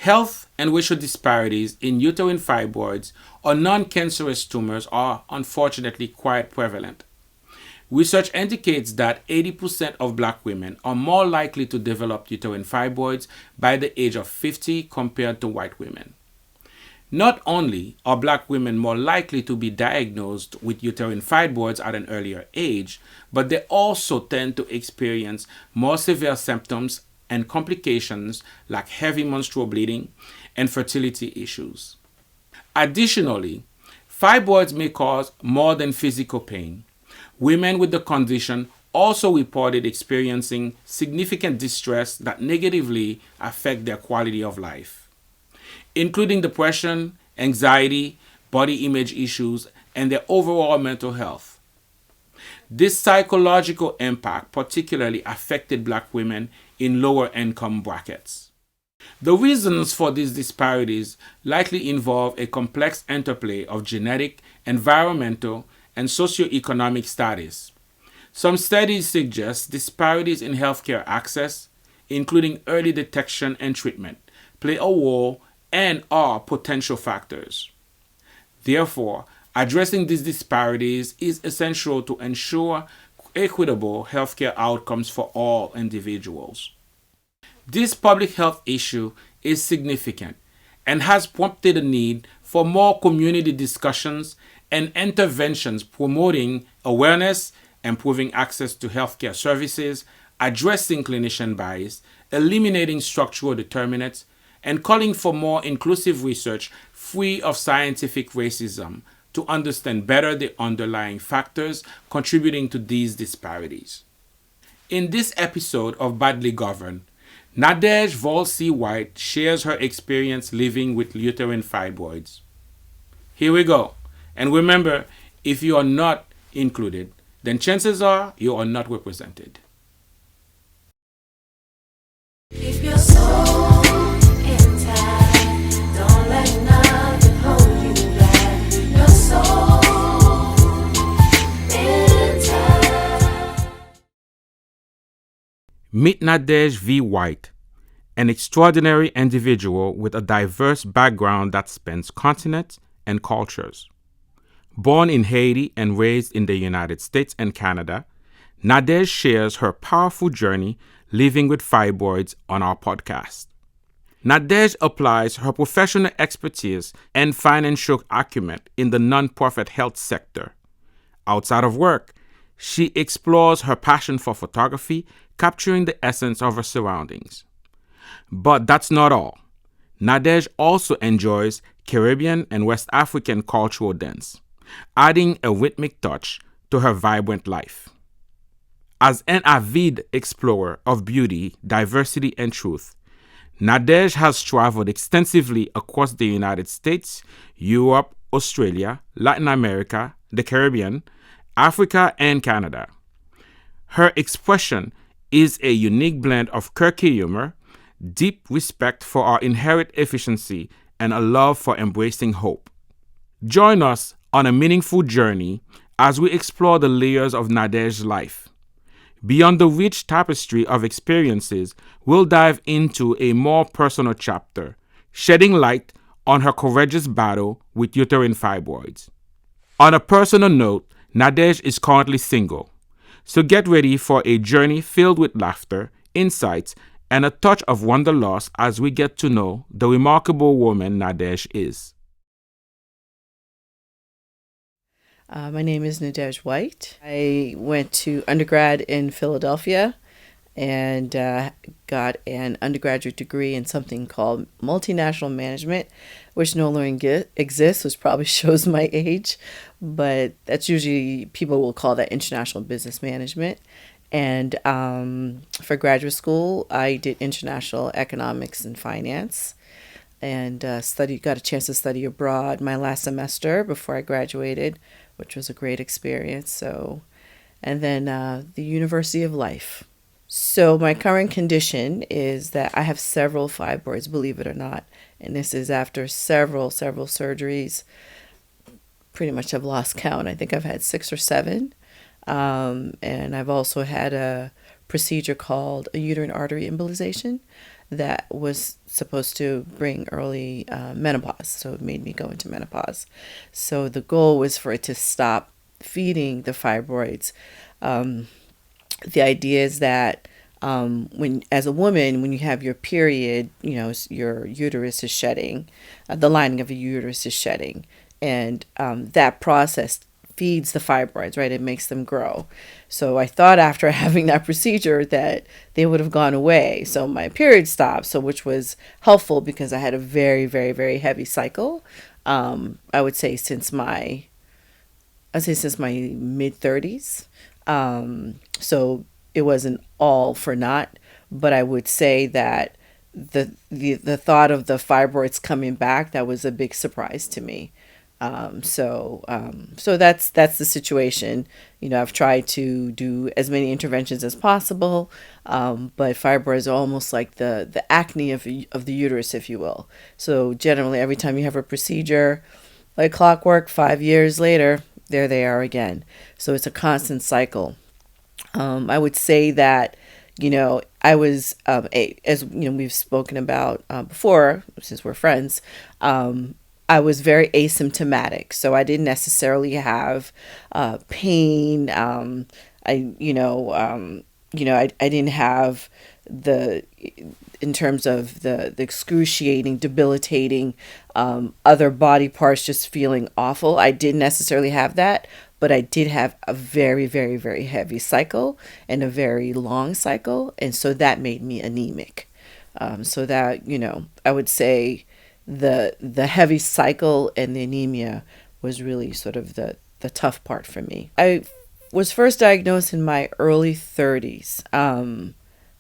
Health and racial disparities in uterine fibroids or non-cancerous tumors are unfortunately quite prevalent. Research indicates that 80% of black women are more likely to develop uterine fibroids by the age of 50 compared to white women. Not only are black women more likely to be diagnosed with uterine fibroids at an earlier age, but they also tend to experience more severe symptoms and complications like heavy menstrual bleeding and fertility issues. Additionally, fibroids may cause more than physical pain. Women with the condition also reported experiencing significant distress that negatively affect their quality of life, including depression, anxiety, body image issues, and their overall mental health. This psychological impact particularly affected black women in lower income brackets. The reasons for these disparities likely involve a complex interplay of genetic, environmental, and socioeconomic status. Some studies suggest disparities in healthcare access, including early detection and treatment, play a role and are potential factors. Therefore, addressing these disparities is essential to ensure equitable healthcare outcomes for all individuals. This public health issue is significant and has prompted a need for more community discussions and interventions promoting awareness, improving access to healthcare services, addressing clinician bias, eliminating structural determinants, and calling for more inclusive research free of scientific racism to understand better the underlying factors contributing to these disparities. In this episode of Badly Governed, Nadege Volsi-White shares her experience living with uterine fibroids. Here we go. And remember, if you are not included, then chances are you are not represented. Keep your soul intact. Don't let nothing hold you back. Your soul intact. Meet Nadege V. White, an extraordinary individual with a diverse background that spans continents and cultures. Born in Haiti and raised in the United States and Canada, Nadege shares her powerful journey living with fibroids on our podcast. Nadege applies her professional expertise and financial acumen in the nonprofit health sector. Outside of work, she explores her passion for photography, capturing the essence of her surroundings. But that's not all. Nadege also enjoys Caribbean and West African cultural dance, adding a rhythmic touch to her vibrant life. As an avid explorer of beauty, diversity, and truth, Nadege has traveled extensively across the United States, Europe, Australia, Latin America, the Caribbean, Africa, and Canada. Her expression is a unique blend of quirky humor, deep respect for our inherent efficiency, and a love for embracing hope. Join us on a meaningful journey as we explore the layers of Nadege's life. Beyond the rich tapestry of experiences, we'll dive into a more personal chapter, shedding light on her courageous battle with uterine fibroids. On a personal note, Nadege is currently single, so get ready for a journey filled with laughter, insights, and a touch of wanderlust as we get to know the remarkable woman Nadege is. My name is Nadege White. I went to undergrad in Philadelphia and got an undergraduate degree in something called multinational management, which no longer exists, which probably shows my age, but that's usually, people will call that international business management. And for graduate school, I did international economics and finance, and got a chance to study abroad my last semester before I graduated, which was a great experience. So, and then the University of Life. So my current condition is that I have several fibroids, believe it or not, and this is after several surgeries. Pretty much have lost count. I think I've had 6 or 7. And I've also had a procedure called a uterine artery embolization. that was supposed to bring early menopause. So it made me go into menopause. So the goal was for it to stop feeding the fibroids. The idea is that when, as a woman, when you have your period, your uterus is shedding, the lining of your uterus is shedding, and that process feeds the fibroids, right? It makes them grow. So I thought after having that procedure that they would have gone away. So my period stopped, so which was helpful because I had a very, very, very heavy cycle. I would say since my mid 30s. So it wasn't all for naught, but I would say that the thought of the fibroids coming back, that was a big surprise to me. So that's the situation. I've tried to do as many interventions as possible, but fibroids are almost like the acne of the uterus, if you will. So generally, every time you have a procedure, like clockwork, 5 years later, there they are again. So it's a constant cycle. I would say that, I was, as we've spoken about before, since we're friends, I was very asymptomatic. So I didn't necessarily have pain. I didn't have in terms of the excruciating, debilitating, other body parts just feeling awful. I didn't necessarily have that, but I did have a very, very, very heavy cycle and a very long cycle. And so that made me anemic. So that, I would say the heavy cycle and the anemia was really sort of the tough part for me. I was first diagnosed in my early 30s.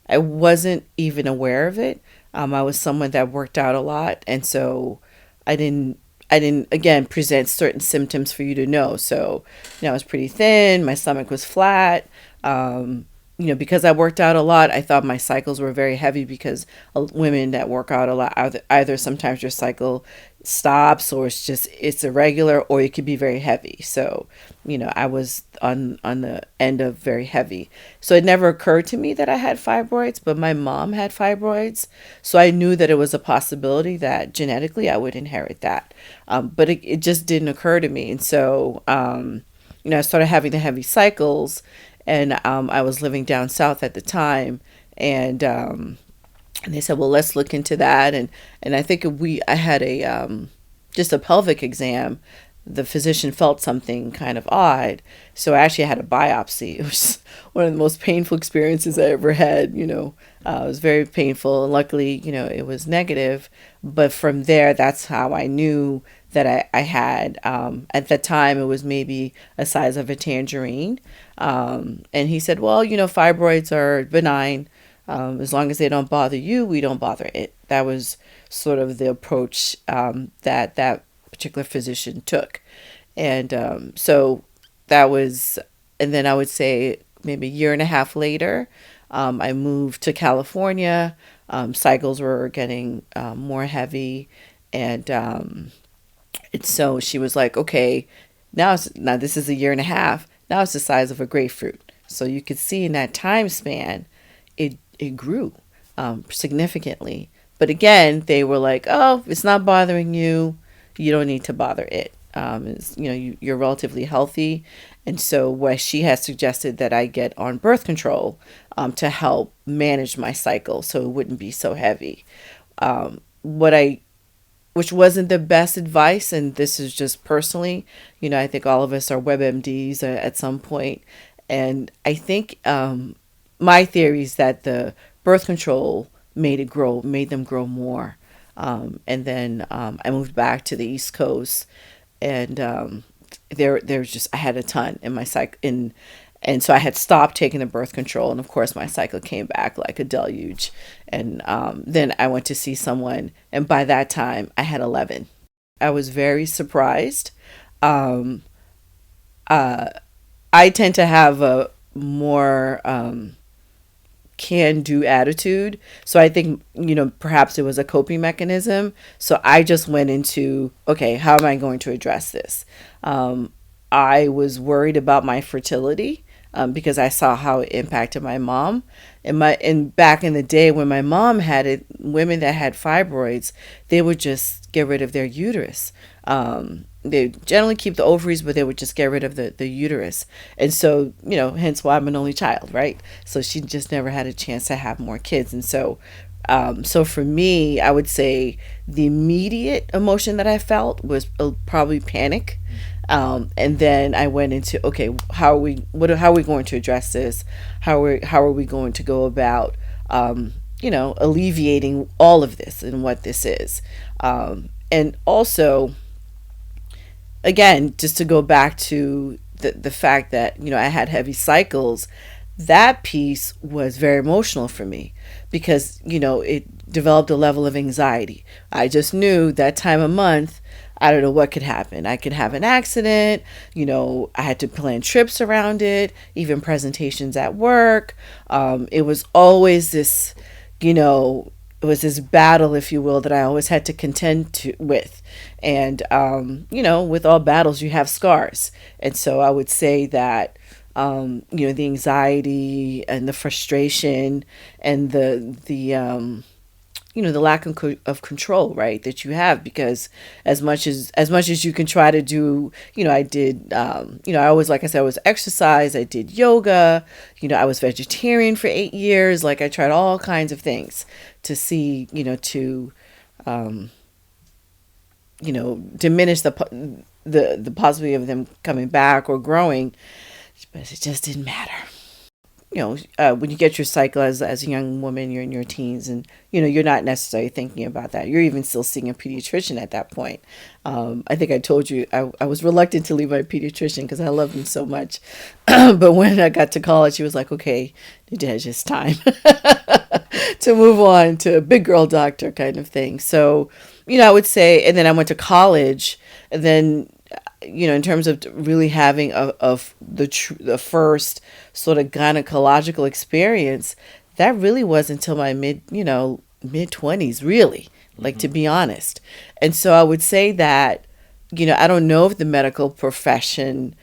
I wasn't even aware of it. I was someone that worked out a lot, and so I didn't again present certain symptoms for you to know. So, I was pretty thin, my stomach was flat. Because I worked out a lot, I thought my cycles were very heavy because women that work out a lot, either sometimes your cycle stops or it's irregular, or it could be very heavy. So, I was on the end of very heavy. So it never occurred to me that I had fibroids, but my mom had fibroids. So I knew that it was a possibility that genetically I would inherit that. But it just didn't occur to me. And so, I started having the heavy cycles. And I was living down south at the time, and they said, well, let's look into that. And I think I had just a pelvic exam. The physician felt something kind of odd, so I actually had a biopsy. It was one of the most painful experiences I ever had. It was very painful, and luckily, it was negative. But from there, that's how I knew that I had, at the time, it was maybe a size of a tangerine. And he said, well, fibroids are benign. As long as they don't bother you, we don't bother it. That was sort of the approach that particular physician took. And so that was, and then I would say maybe a year and a half later, I moved to California. Cycles were getting more heavy, and so she was like, okay, now this is a year and a half. Now it's the size of a grapefruit. So you could see in that time span, it grew significantly. But again, they were like, oh, it's not bothering you. You don't need to bother it. You're relatively healthy. And so what she has suggested that I get on birth control to help manage my cycle so it wouldn't be so heavy. Which wasn't the best advice, and this is just personally, I think all of us are WebMDs at some point. And I think my theory is that the birth control made them grow more. And then I moved back to the East Coast, and there's just, I had a ton in my cycle, and so I had stopped taking the birth control, and of course my cycle came back like a deluge. And then I went to see someone, and by that time I had 11. I was very surprised. I tend to have a more can-do attitude, so I think perhaps it was a coping mechanism. So I just went into, okay, how am I going to address this? I was worried about my fertility. because I saw how it impacted my mom. And back in the day when my mom had it, women that had fibroids, they would just get rid of their uterus. They generally keep the ovaries, but they would just get rid of the uterus. And so, hence why I'm an only child, right? So she just never had a chance to have more kids. And so, so for me, I would say the immediate emotion that I felt was probably panic. And then I went into, okay, how are we going to address this? How are we going to go about, alleviating all of this and what this is? And also, again, just to go back to the fact that, I had heavy cycles, that piece was very emotional for me because, it developed a level of anxiety. I just knew that time of month, I don't know what could happen. I could have an accident, I had to plan trips around it, even presentations at work. It was always this, it was this battle, if you will, that I always had to contend with. And, with all battles, you have scars. And so I would say that, the anxiety and the frustration and the lack of control, right, that you have, because as much as you can try to do, I did, I always, like I said, I was exercise, I did yoga, I was vegetarian for 8 years. Like I tried all kinds of things to see, to, diminish the possibility of them coming back or growing, but it just didn't matter. When you get your cycle as a young woman, you're in your teens, and you're not necessarily thinking about that. You're even still seeing a pediatrician at that point. I think I told you I was reluctant to leave my pediatrician because I loved him so much. But when I got to college, he was like, "Okay, it's just time to move on to a big girl doctor kind of thing." So, I would say, and then I went to college, and then, in terms of really having the first sort of gynecological experience, that really was until my mid 20s, really, like, to be honest. And so I would say that, I don't know if the medical profession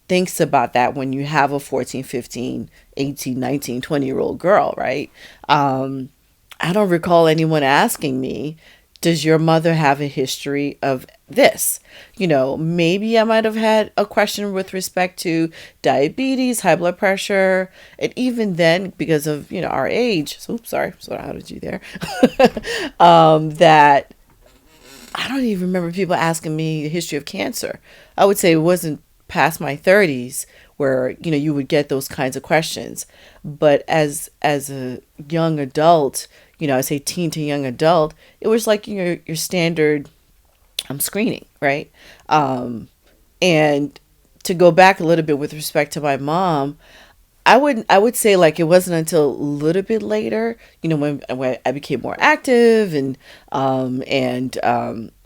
thinks about that when you have a 14, 15, 18, 19, 20-year-old girl, right? I don't recall anyone asking me, does your mother have a history of this? Maybe I might have had a question with respect to diabetes, high blood pressure, and even then, because of, our age, so, oops, sorry, so how did you there? That I don't even remember people asking me the history of cancer. I would say it wasn't past my 30s where, you would get those kinds of questions. But as a young adult, I say teen to young adult, it was like your standard screening, right? And to go back a little bit with respect to my mom, I would say, like, it wasn't until a little bit later, when I became more active and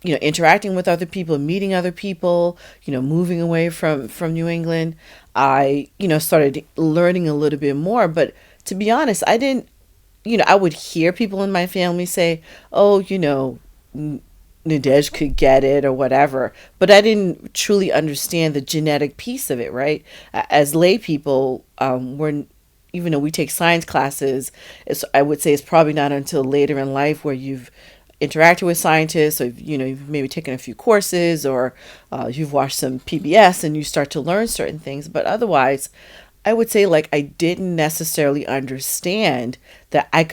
interacting with other people, meeting other people, moving away from New England, I started learning a little bit more. But to be honest, I didn't. I would hear people in my family say, "Oh, Nadej could get it," or whatever, but I didn't truly understand the genetic piece of it, right? As lay people, even though we take science classes, I would say it's probably not until later in life where you've interacted with scientists, or you've maybe taken a few courses, or you've watched some PBS and you start to learn certain things. But otherwise, I would say, like, I didn't necessarily understand that I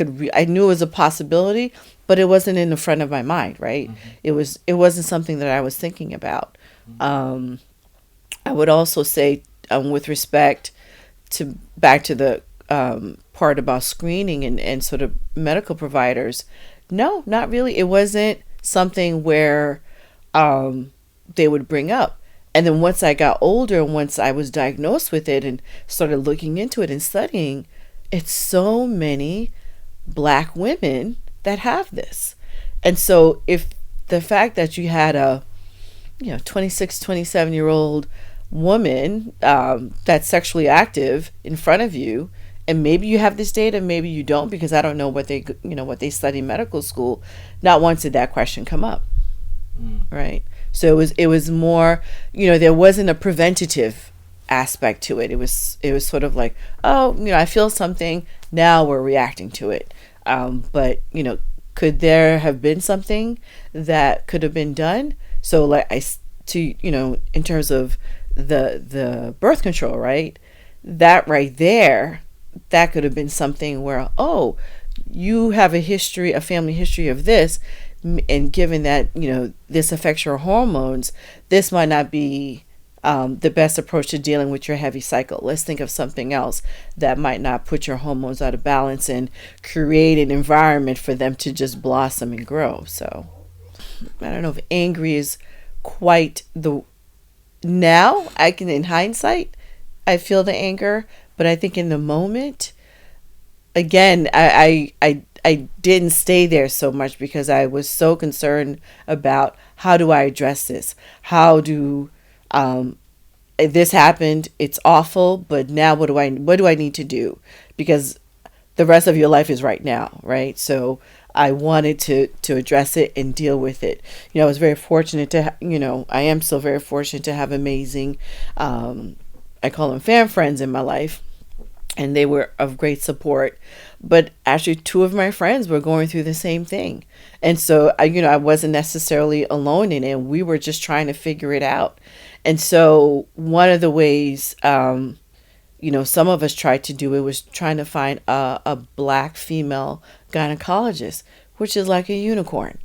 knew it was a possibility, but it wasn't in the front of my mind, right? Mm-hmm. It wasn't something that I was thinking about. Mm-hmm. I would also say, with respect to back to the part about screening and sort of medical providers, no, not really. It wasn't something where they would bring up. And then once I got older, once I was diagnosed with it and started looking into it and studying, it's so many Black women that have this. And so if the fact that you had a 26, 27-year-old woman that's sexually active in front of you, and maybe you have this data, maybe you don't, because I don't know what they study in medical school, not once did that question come up. Right? So it was more, there wasn't a preventative aspect to it. It was sort of like, oh, I feel something, now we're reacting to it. But could there have been something that could have been done? So like in terms of the birth control, right? That right there, that could have been something where, oh, you have a family history of this, and given that this affects your hormones, this might not be the best approach to dealing with your heavy cycle. Let's think of something else that might not put your hormones out of balance and create an environment for them to just blossom and grow. So I don't know if angry is quite the, now I can, in hindsight, I feel the anger, but I think in the moment, again, I didn't stay there so much because I was so concerned about, how do I address this? How do this happened? It's awful, but now what do I need to do? Because the rest of your life is right now, right? So I wanted to address it and deal with it. I was very fortunate to, I am still very fortunate to have amazing, I call them fan friends in my life, and they were of great support. But actually, two of my friends were going through the same thing, and so I wasn't necessarily alone in it. We were just trying to figure it out. And so one of the ways, some of us tried to do it was trying to find a Black female gynecologist, which is like a unicorn.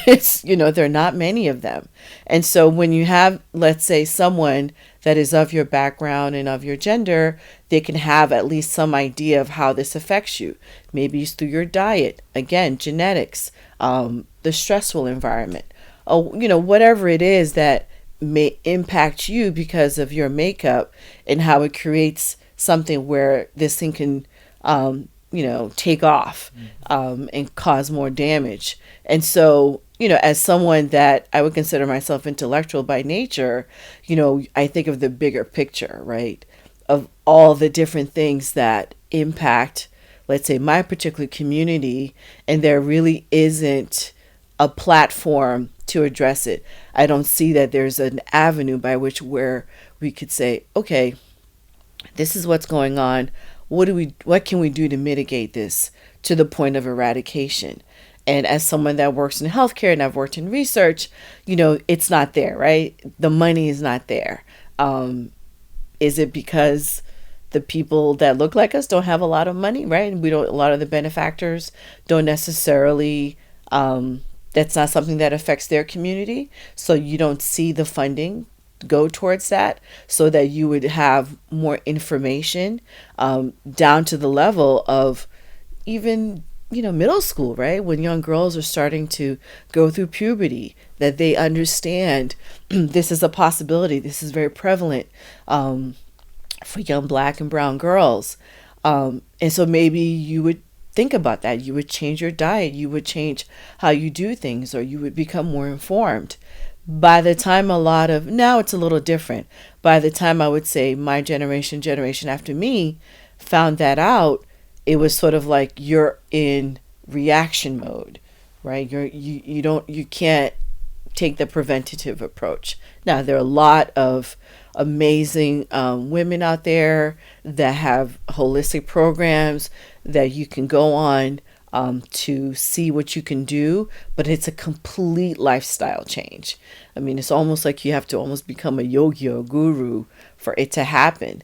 It's, there are not many of them. And so when you have, let's say, someone that is of your background and of your gender, they can have at least some idea of how this affects you. Maybe it's through your diet, again, genetics, the stressful environment, whatever it is that may impact you because of your makeup, and how it creates something where this thing can take off and cause more damage. And so, as someone that I would consider myself intellectual by nature, I think of the bigger picture, right? Of all the different things that impact, let's say, my particular community, and there really isn't a platform to address it. I don't see that there's an avenue by which where we could say, okay, this is what's going on. What can we do to mitigate this to the point of eradication? And as someone that works in healthcare and I've worked in research, it's not there, right? The money is not there. Is it because the people that look like us don't have a lot of money, right? And a lot of the benefactors don't necessarily, that's not something that affects their community. So you don't see the funding go towards that, so that you would have more information down to the level of even middle school, right? When young girls are starting to go through puberty, that they understand this is a possibility. This is very prevalent for young Black and brown girls. And so maybe you would think about that. You would change your diet. You would change how you do things, or you would become more informed. By the time now it's a little different. By the time I would say my generation after me found that out, it was sort of like you're in reaction mode, right? You can't take the preventative approach. Now, there are a lot of amazing women out there that have holistic programs that you can go on to see what you can do, but it's a complete lifestyle change. I mean, it's almost like you have to almost become a yogi or a guru for it to happen.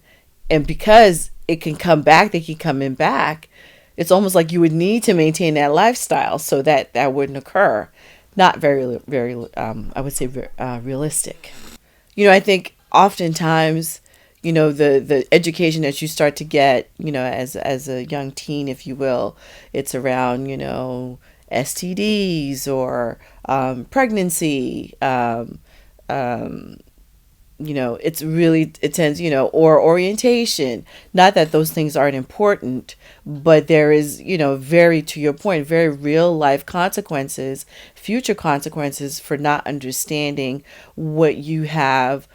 And because it can come back, they keep coming back, it's almost like you would need to maintain that lifestyle so that that wouldn't occur. Not very, very, I would say, realistic. I think oftentimes, the education that you start to get, as a young teen, if you will, it's around, STDs or pregnancy. It tends, or orientation. Not that those things aren't important, but there is, very, to your point, very real life consequences, future consequences for not understanding what you have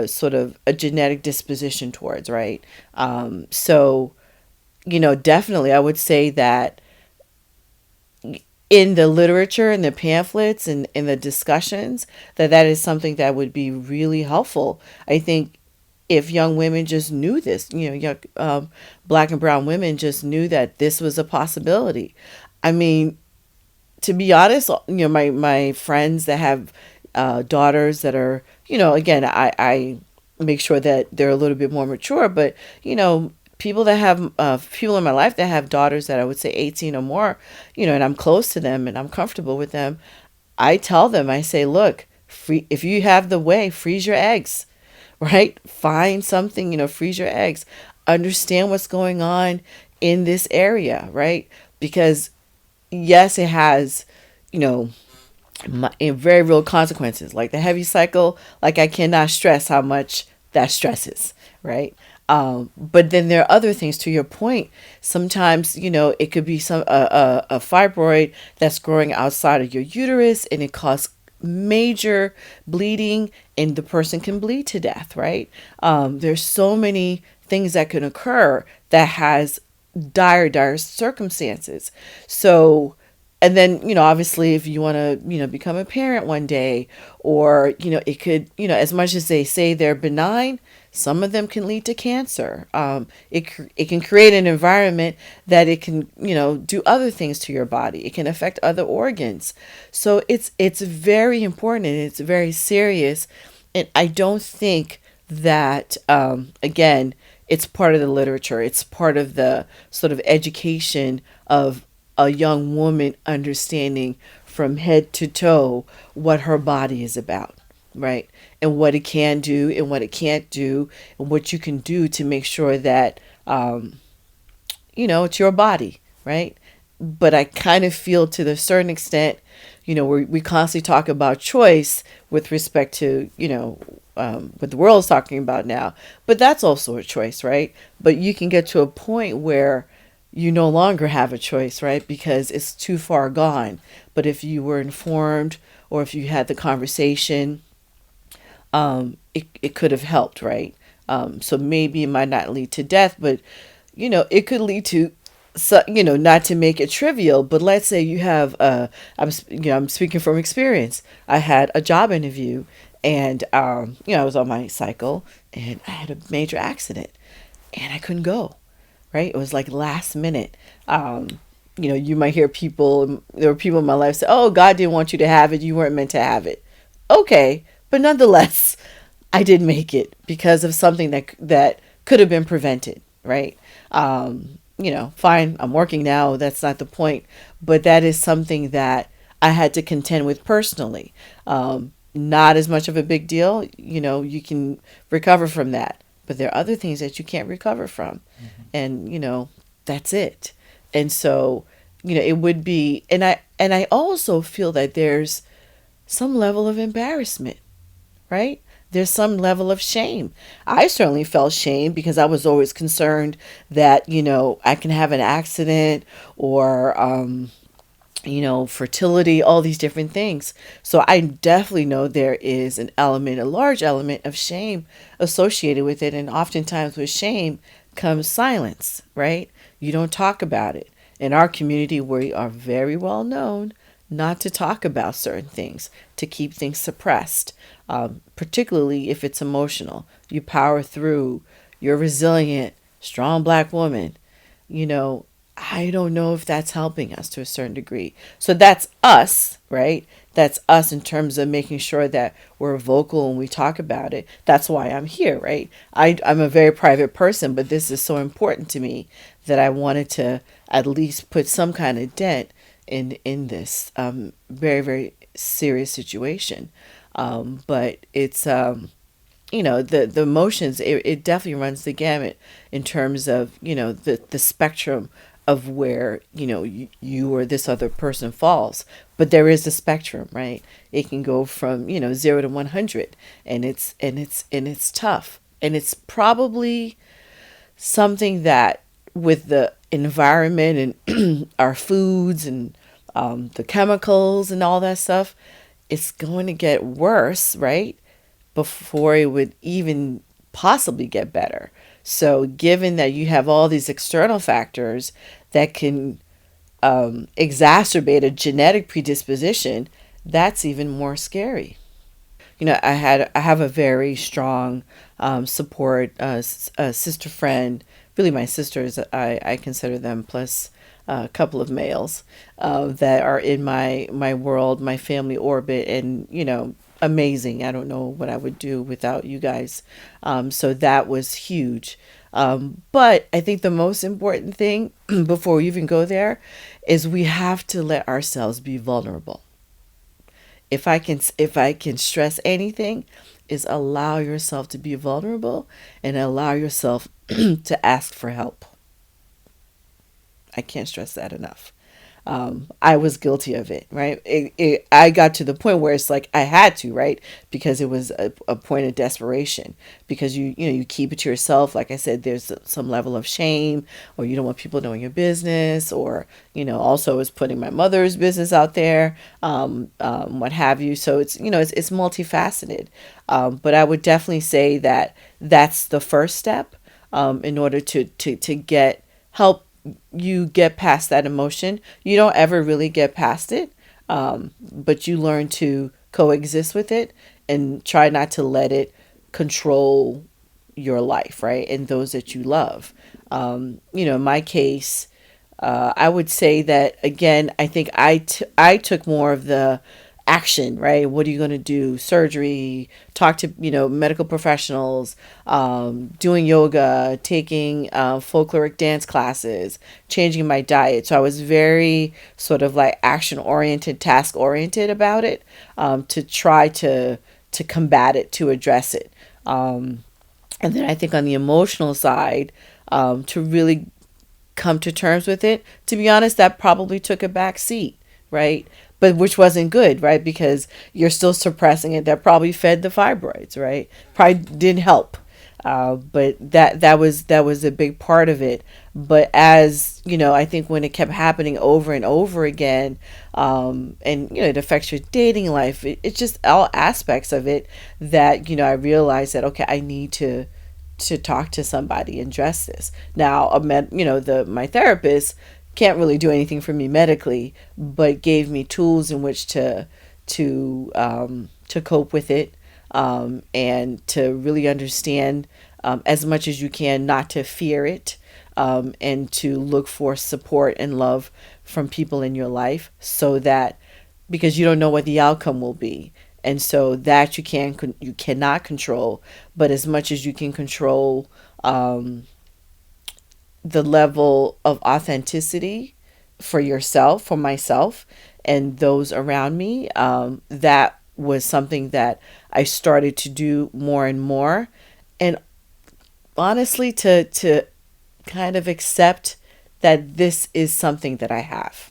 sort of a genetic disposition towards, right? So, definitely I would say that in the literature and the pamphlets and in the discussions, that is something that would be really helpful. I think if young women just knew this, young black and brown women just knew that this was a possibility. I mean, to be honest, my friends that have daughters that are, again, I make sure that they're a little bit more mature, but, people that have, people in my life that have daughters that I would say 18 or more, and I'm close to them and I'm comfortable with them, I tell them, I say, look, if you have the way, freeze your eggs, right? Find something, freeze your eggs. Understand what's going on in this area, right? Because yes, it has, very real consequences, like the heavy cycle. Like, I cannot stress how much that stresses, right? But then there are other things, to your point. Sometimes, it could be a fibroid that's growing outside of your uterus, and it causes major bleeding, and the person can bleed to death, right? There's so many things that can occur that has dire circumstances. So, and then, obviously, if you want to, become a parent one day, or, it could, as much as they say they're benign, some of them can lead to cancer. It can create an environment that it can, do other things to your body. It can affect other organs. So it's very important, and it's very serious. And I don't think that, again, it's part of the literature. It's part of the sort of education of a young woman understanding from head to toe what her body is about, right? And what it can do and what it can't do, and what you can do to make sure that, it's your body, right? But I kind of feel, to a certain extent, we constantly talk about choice with respect to, what the world is talking about now. But that's also a choice, right? But you can get to a point where you no longer have a choice, right? Because it's too far gone. But if you were informed, or if you had the conversation, it could have helped, right? So maybe it might not lead to death, but, it could lead to, so, not to make it trivial, but let's say you have, I'm speaking from experience. I had a job interview, and, I was on my cycle, and I had a major accident, and I couldn't go, right? It was like last minute. You might hear there were people in my life say, oh, God didn't want you to have it. You weren't meant to have it. Okay. But nonetheless, I did make it because of something that could have been prevented, right? Fine, I'm working now. That's not the point. But that is something that I had to contend with personally. Not as much of a big deal. You can recover from that. But there are other things that you can't recover from. Mm-hmm. And, that's it. And so, it would be, and I also feel that there's some level of embarrassment, right? There's some level of shame. I certainly felt shame because I was always concerned that, I can have an accident, or, fertility, all these different things. So I definitely know there is a large element of shame associated with it. And oftentimes with shame comes silence, right? You don't talk about it. In our community, we are very well known not to talk about certain things, to keep things suppressed, particularly if it's emotional. You power through. You're resilient, strong Black woman. I don't know if that's helping us to a certain degree. So that's us, right? That's us in terms of making sure that we're vocal and we talk about it. That's why I'm here, right? I'm a very private person, but this is so important to me that I wanted to at least put some kind of dent in this very, very serious situation. But it's, the emotions, it definitely runs the gamut in terms of, the spectrum of where, you or this other person falls. But there is a spectrum, right? It can go from, 0 to 100, and it's tough. And it's probably something that, with the environment and our foods and the chemicals and all that stuff, it's going to get worse, right? Before it would even possibly get better. So given that you have all these external factors that can exacerbate a genetic predisposition, that's even more scary. I have a very strong support sister friend. Really, my sisters, I consider them, plus a couple of males that are in my world, my family orbit, and amazing. I don't know what I would do without you guys. So that was huge. But I think the most important thing before we even go there is we have to let ourselves be vulnerable. If I can stress anything, is allow yourself to be vulnerable and allow yourself to ask for help. I can't stress that enough. I was guilty of it, right? I got to the point where it's like I had to, right? Because it was a point of desperation. Because you keep it to yourself. Like I said, there's some level of shame, or you don't want people knowing your business, or also is putting my mother's business out there, what have you. So it's multifaceted. But I would definitely say that that's the first step in order to get help you get past that emotion. You don't ever really get past it, but you learn to coexist with it and try not to let it control your life, right? And those that you love. In my case, I would say that, again, I think I took more of the action, right? What are you going to do? Surgery, talk to, medical professionals, doing yoga, taking folkloric dance classes, changing my diet. So I was very sort of like action oriented, task oriented about it, to try to combat it, to address it. And then I think on the emotional side, to really come to terms with it, to be honest, that probably took a back seat, right? But which wasn't good, right? Because you're still suppressing it. That probably fed the fibroids, right? Probably didn't help. But that was a big part of it. But as I think when it kept happening over and over again, and it affects your dating life. It's just all aspects of it that I realized that, okay, I need to talk to somebody and address this. Now, my therapist can't really do anything for me medically, but gave me tools in which to cope with it, and to really understand, as much as you can, not to fear it, and to look for support and love from people in your life, so that, because you don't know what the outcome will be. And so that you cannot control, but as much as you can control, the level of authenticity for yourself, for myself, and those around me, that was something that I started to do more and more. And honestly, to kind of accept that this is something that I have.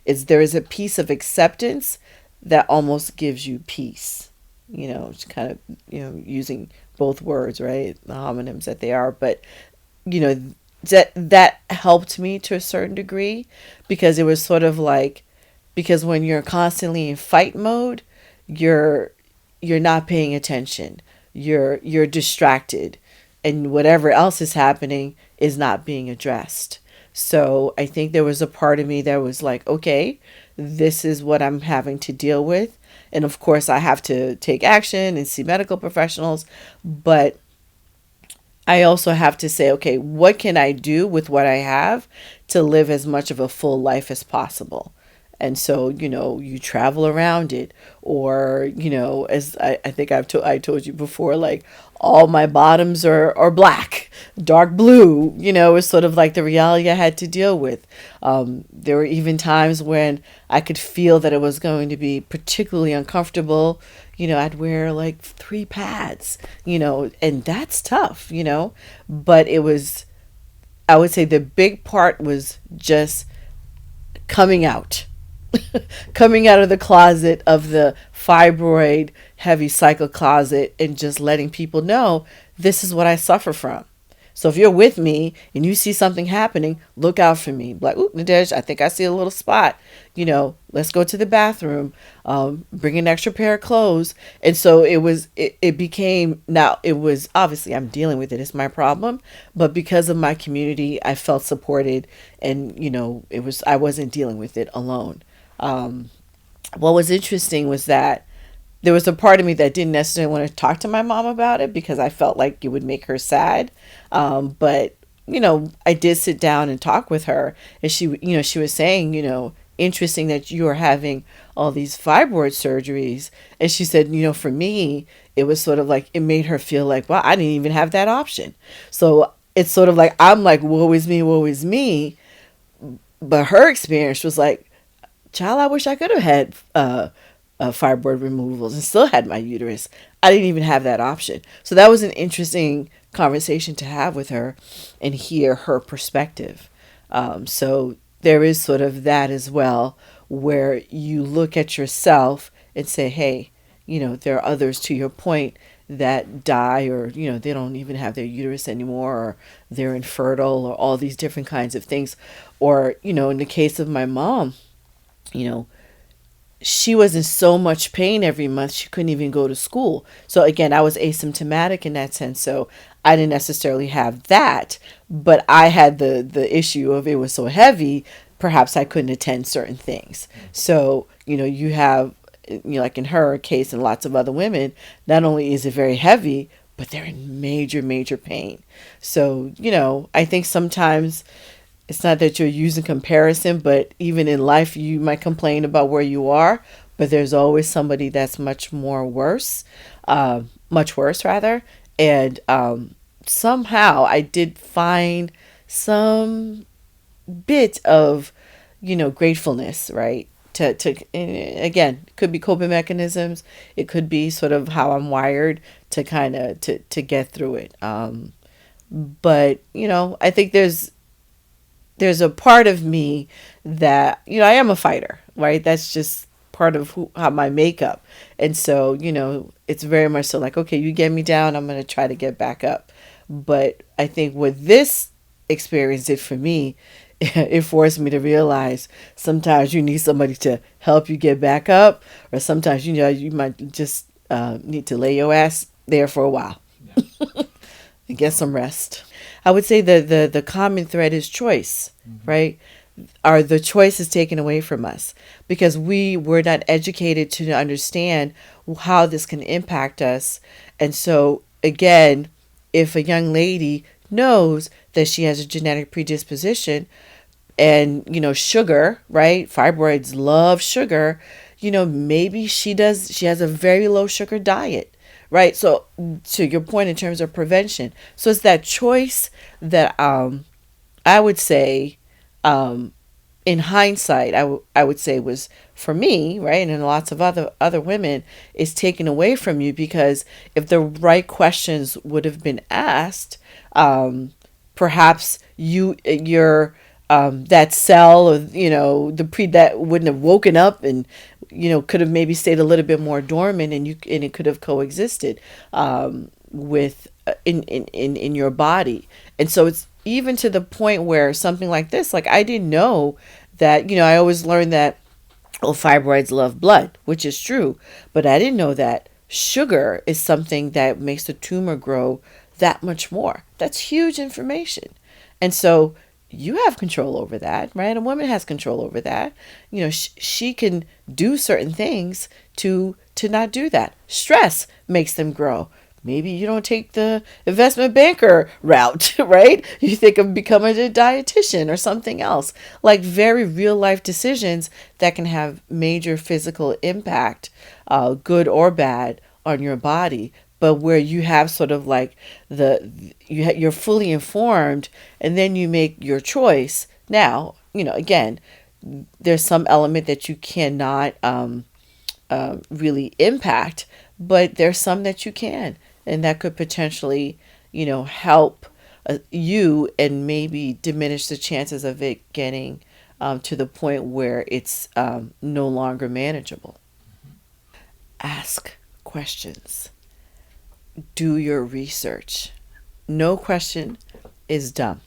There is a piece of acceptance that almost gives you peace. It's kind of, using both words, right? The homonyms that they are. But, that helped me to a certain degree, because it was sort of like, because when you're constantly in fight mode, you're not paying attention. You're distracted, and whatever else is happening is not being addressed. So I think there was a part of me that was like, okay, this is what I'm having to deal with. And of course I have to take action and see medical professionals, but I also have to say, okay, what can I do with what I have to live as much of a full life as possible? And so, you travel around it, or, as I think I told you before, like, all my bottoms are black, dark blue, is sort of like the reality I had to deal with. There were even times when I could feel that it was going to be particularly uncomfortable. I'd wear like 3 pads, and that's tough, but it was, I would say the big part was just coming out. Coming out of the closet, of the fibroid heavy cycle closet, and just letting people know this is what I suffer from. So if you're with me and you see something happening, look out for me. Like, ooh, Nadej, I think I see a little spot. Let's go to the bathroom. Bring an extra pair of clothes. And so it became, now it was, obviously I'm dealing with it. It's my problem. But because of my community, I felt supported, and, I wasn't dealing with it alone. What was interesting was that there was a part of me that didn't necessarily want to talk to my mom about it because I felt like it would make her sad. But I did sit down and talk with her, and she was saying, interesting that you are having all these fibroid surgeries. And she said, for me, it was sort of like, it made her feel like, well, I didn't even have that option. So it's sort of like, I'm like, woe is me, woe is me. But her experience was like, child, I wish I could have had fibroid removals and still had my uterus. I didn't even have that option. So that was an interesting conversation to have with her and hear her perspective. So there is sort of that as well, where you look at yourself and say, hey, there are others, to your point, that die, or they don't even have their uterus anymore, or they're infertile, or all these different kinds of things. Or in the case of my mom, she was in so much pain every month she couldn't even go to school. So again, I was asymptomatic in that sense, so I didn't necessarily have that, but I had the issue of it was so heavy, perhaps I couldn't attend certain things. So you have, like in her case and lots of other women, not only is it very heavy, but they're in major pain. So I think sometimes it's not that you're using comparison, but even in life, you might complain about where you are, but there's always somebody that's much worse rather. And somehow I did find some bit of, gratefulness, right? Again, it could be coping mechanisms. It could be sort of how I'm wired to kind of, to get through it. But, I think there's a part of me that, I am a fighter, right? That's just part of how my makeup. And so, it's very much so like, okay, you get me down, I'm going to try to get back up. But I think what this experience did for me, it forced me to realize sometimes you need somebody to help you get back up, or sometimes, you might just need to lay your ass there for a while and get some rest. I would say the common thread is choice, right? Are the choices taken away from us because we were not educated to understand how this can impact us. And so again, if a young lady knows that she has a genetic predisposition and, sugar, right? Fibroids love sugar, maybe she has a very low sugar diet. Right. So to your point in terms of prevention. So it's that choice that I would say in hindsight, I would say was for me, right, and lots of other women, is taken away from you because if the right questions would have been asked, perhaps your that cell or that wouldn't have woken up and could have maybe stayed a little bit more dormant, and it could have coexisted with in your body. And so it's even to the point where something like this, like I didn't know that, I always learned that fibroids love blood, which is true, but I didn't know that sugar is something that makes the tumor grow that much more. That's huge information. And so you have control over that, right? A woman has control over that. She can do certain things to not do that. Stress makes them grow. Maybe you don't take the investment banker route, right? You think of becoming a dietitian or something else. Like very real life decisions that can have major physical impact, good or bad, on your body. But where you have sort of like you're fully informed, and then you make your choice. Now, again, there's some element that you cannot really impact, but there's some that you can, and that could potentially, help you and maybe diminish the chances of it getting to the point where it's no longer manageable. Ask questions. Do your research. No question is dumb.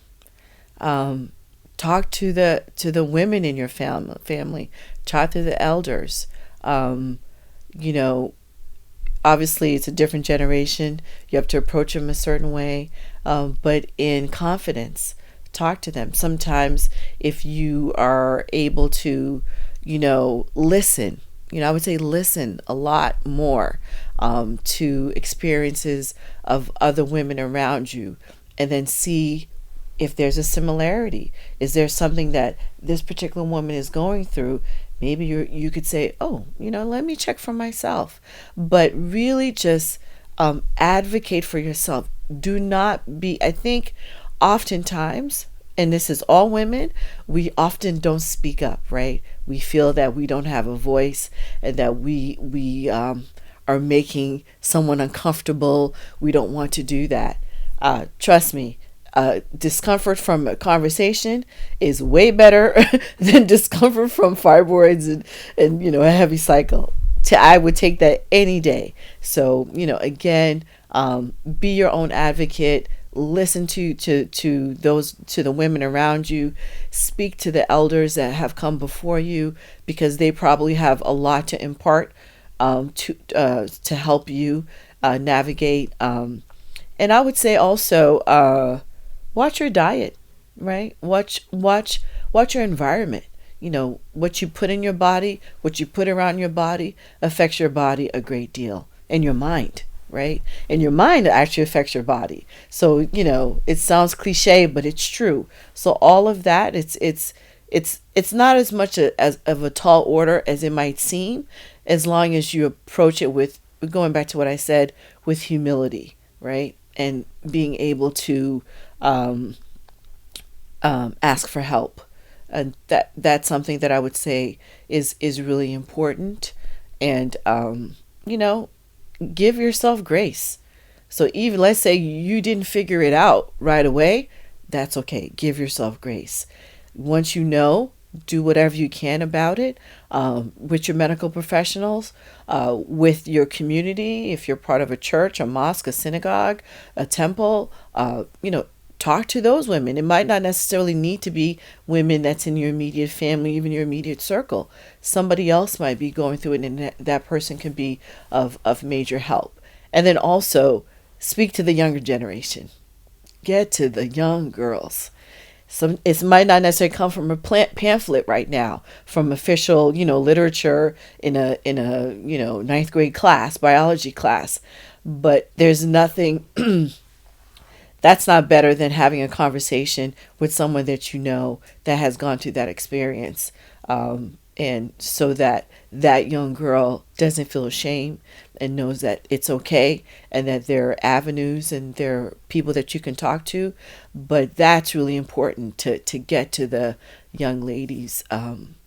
Talk to the women in your family. Talk to the elders. Obviously it's a different generation. You have to approach them a certain way, but in confidence. Talk to them. Sometimes if you are able to, listen, I would say listen a lot more to experiences of other women around you, and then see if there's a similarity. Is there something that this particular woman is going through? Maybe you could say, oh, let me check for myself. But really just advocate for yourself. Do not be, I think oftentimes, and this is all women, we often don't speak up, right? We feel that we don't have a voice, and that we are making someone uncomfortable. We don't want to do that. Trust me, discomfort from a conversation is way better than discomfort from fibroids and a heavy cycle. I would take that any day. So again, be your own advocate. Listen to the women around you. Speak to the elders that have come before you, because they probably have a lot to impart to help you navigate. And I would say also, watch your diet, right? Watch your environment. What you put in your body, what you put around your body affects your body a great deal, and your mind, right? And your mind actually affects your body. So, it sounds cliche, but it's true. So all of that, it's not as much as of a tall order as it might seem, as long as you approach it with, going back to what I said, with humility, right? And being able to ask for help. And that's something that I would say is really important. And give yourself grace. So even, let's say you didn't figure it out right away, that's okay. Give yourself grace. Once you know, do whatever you can about it, with your medical professionals, with your community. If you're part of a church, a mosque, a synagogue, a temple, talk to those women. It might not necessarily need to be women that's in your immediate family, even your immediate circle. Somebody else might be going through it, and that person can be of major help. And then also speak to the younger generation. Get to the young girls. It might not necessarily come from a pamphlet right now, from official, literature in a ninth grade class, biology class, but there's nothing that's not better than having a conversation with someone that that has gone through that experience, and so that young girl doesn't feel ashamed and knows that it's okay, and that there are avenues and there are people that you can talk to. But that's really important to get to the young ladies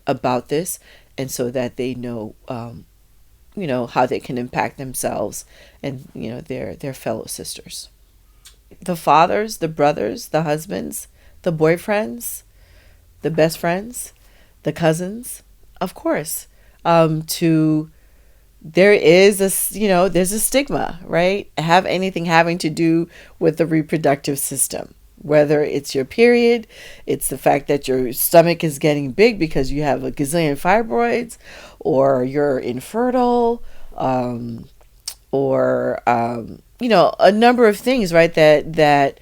about this, and so that they know how they can impact themselves and their fellow sisters. The fathers, the brothers, the husbands, the boyfriends, the best friends, the cousins, of course. There is there's a stigma, right? Have anything having to do with the reproductive system, whether it's your period, it's the fact that your stomach is getting big because you have a gazillion fibroids, or you're infertile, or a number of things, right? That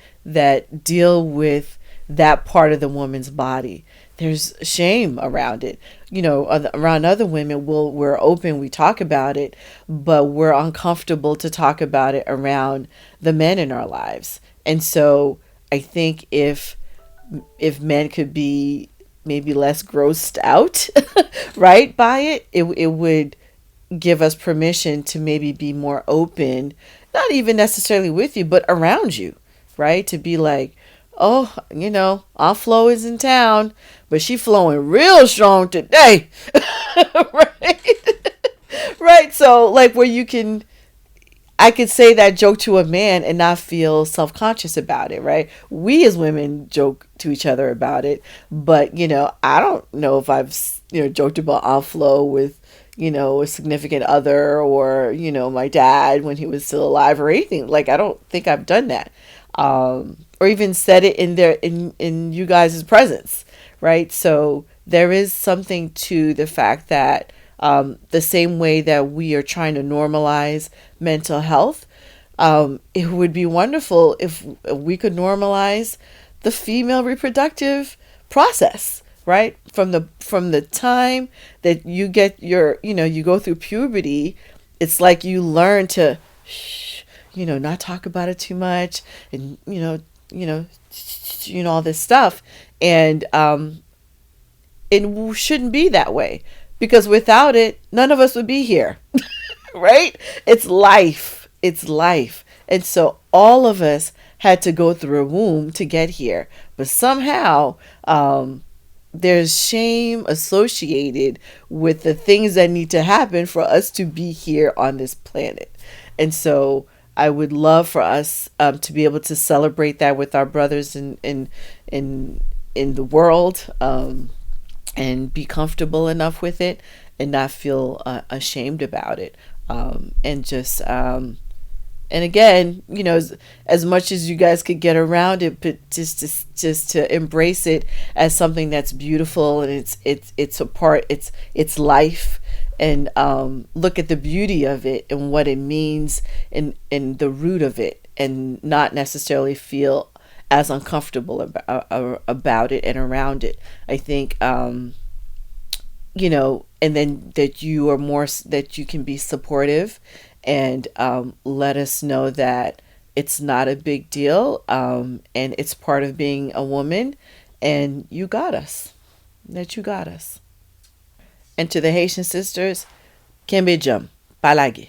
deal with that part of the woman's body. There's shame around it. Around other women, we're open, we talk about it, but we're uncomfortable to talk about it around the men in our lives. And so I think if men could be maybe less grossed out, right, by it, it would give us permission to maybe be more open, not even necessarily with you, but around you, right? To be like, oh, our Flo is in town, but she flowing real strong today. Right? Right. So like where I could say that joke to a man and not feel self-conscious about it, right? We as women joke to each other about it, but I don't know if I've joked about our Flo with a significant other, or my dad when he was still alive, or anything. Like, I don't think I've done that, or even said it in you guys' presence, right? So there is something to the fact that the same way that we are trying to normalize mental health, it would be wonderful if we could normalize the female reproductive process, right? From the time that you get your, you go through puberty, it's like you learn to shh, not talk about it too much, and all this stuff. And it shouldn't be that way, because without it, none of us would be here. Right? It's life. It's life. And so all of us had to go through a womb to get here. But somehow, there's shame associated with the things that need to happen for us to be here on this planet. And so I would love for us to be able to celebrate that with our brothers in the world, and be comfortable enough with it and not feel ashamed about it. And just and again, as much as you guys could get around it, but just to embrace it as something that's beautiful, and it's a part, it's life, and look at the beauty of it and what it means in the root of it, and not necessarily feel as uncomfortable about it and around it. I think and then that you are more, that you can be supportive, and let us know that it's not a big deal, and it's part of being a woman, and you got us. That you got us. And to the Haitian sisters, Kembe Jum, Palagi.